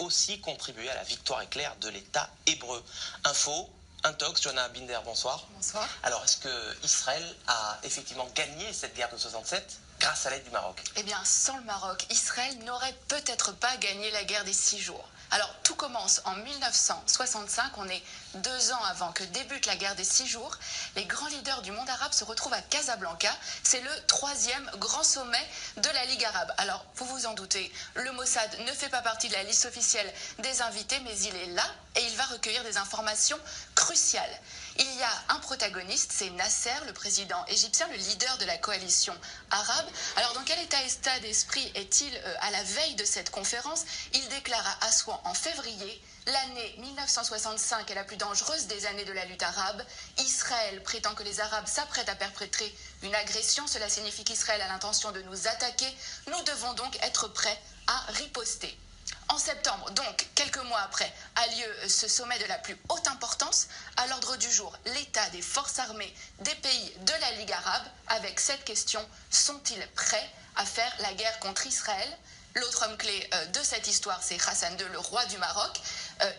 aussi contribué à la victoire éclair de l'État hébreu. Info, Intox, Johanna Binder, bonsoir. Bonsoir. Alors, est-ce que Israël a effectivement gagné cette guerre de 67 grâce à l'aide du Maroc? Eh bien, sans le Maroc, Israël n'aurait peut-être pas gagné la guerre des 6 jours. Alors, tout commence en 1965, on est 2 ans avant que débute la guerre des 6 jours. Les grands leaders du monde arabe se retrouvent à Casablanca. C'est le 3e grand sommet de la Ligue arabe. Alors, vous vous en doutez, le Mossad ne fait pas partie de la liste officielle des invités, mais il est là et il va recueillir des informations cruciales. Il y a un protagoniste, c'est Nasser, le président égyptien, le leader de la coalition arabe. Alors, dans quel état d'esprit est-il à la veille de cette conférence? Il déclare à Assouan en février: l'année 1965 est la plus dangereuse des années de la lutte arabe. Israël prétend que les Arabes s'apprêtent à perpétrer une agression. Cela signifie qu'Israël a l'intention de nous attaquer. Nous devons donc être prêts à riposter. En septembre, donc quelques mois après, a lieu ce sommet de la plus haute importance. À l'ordre du jour, l'état des forces armées des pays de la Ligue arabe, avec cette question: sont-ils prêts à faire la guerre contre Israël? L'autre homme clé de cette histoire, c'est Hassan II, le roi du Maroc.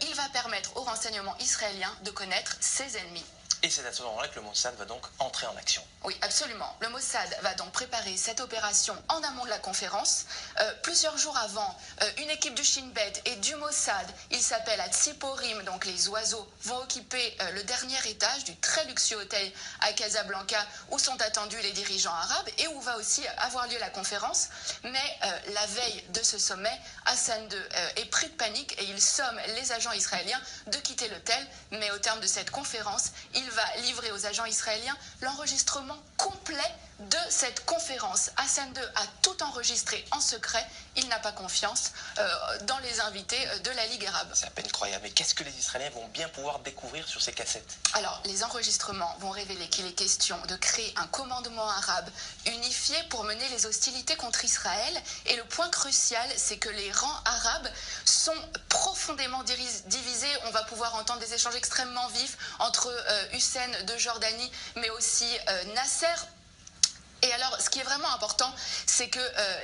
Il va permettre aux renseignements israéliens de connaître ses ennemis. Et c'est à ce moment-là que le Mossad va donc entrer en action. Oui, absolument. Le Mossad va donc préparer cette opération en amont de la conférence. Plusieurs jours avant, une équipe du Shin Bet et du Mossad, il s'appelle à Tsiporim, donc les oiseaux, vont occuper le dernier étage du très luxueux hôtel à Casablanca où sont attendus les dirigeants arabes et où va aussi avoir lieu la conférence. Mais la veille de ce sommet, Hassan II est pris de panique et il somme les agents israéliens de quitter l'hôtel. Mais au terme de cette conférence, il va livrer aux agents israéliens l'enregistrement complet de cette conférence. Hassan II a tout enregistré en secret. Il n'a pas confiance dans les invités de la Ligue arabe. C'est à peine croyable. Mais qu'est-ce que les Israéliens vont bien pouvoir découvrir sur ces cassettes? Alors, les enregistrements vont révéler qu'il est question de créer un commandement arabe unifié pour mener les hostilités contre Israël. Et le point crucial, c'est que les rangs arabes sont profondément divisés. On va pouvoir entendre des échanges extrêmement vifs entre Hussein de Jordanie, mais aussi Nasser. Et alors, ce qui est vraiment important, c'est que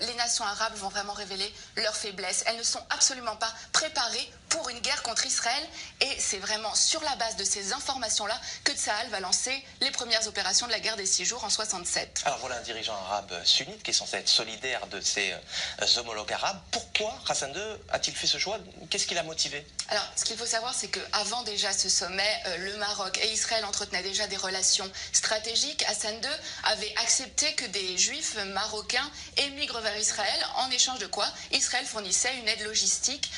les nations arabes vont vraiment révéler leurs faiblesses. Elles ne sont absolument pas préparées pour une guerre contre Israël. Et c'est vraiment sur la base de ces informations-là que Tsahal va lancer les premières opérations de la guerre des 6 jours en 67. Alors voilà un dirigeant arabe sunnite qui est censé être solidaire de ses homologues arabes. Pourquoi Hassan II a-t-il fait ce choix? Qu'est-ce qui l'a motivé? Alors, ce qu'il faut savoir, c'est qu'avant déjà ce sommet, le Maroc et Israël entretenaient déjà des relations stratégiques. Hassan II avait accepté que des juifs marocains émigrent vers Israël, en échange de quoi Israël fournissait une aide logistique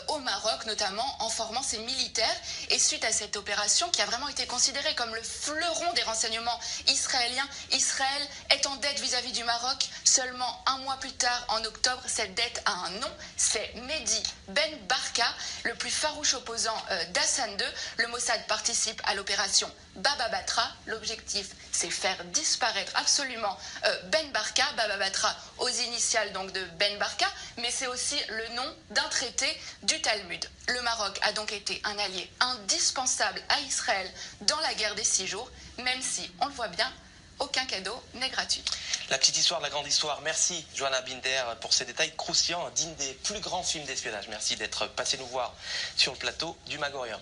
au Maroc, notamment en formant ses militaires. Et suite à cette opération, qui a vraiment été considérée comme le fleuron des renseignements israéliens, Israël est en dette vis-à-vis du Maroc. Seulement un mois plus tard, en octobre, cette dette a un nom, c'est Mehdi Ben Barka, le plus farouche opposant d'Hassan II. Le Mossad participe à l'opération Baba Batra. L'objectif, c'est faire disparaître absolument Ben Barka, Baba Batra aux initiales donc de Ben Barka, mais c'est aussi le nom d'un traité du Talmud. Le Maroc a donc été un allié indispensable à Israël dans la guerre des 6 jours, même si, on le voit bien, aucun cadeau n'est gratuit. La petite histoire de la grande histoire. Merci Johanna Binder pour ces détails croustillants, dignes des plus grands films d'espionnage. Merci d'être passé nous voir sur le plateau du Magorien.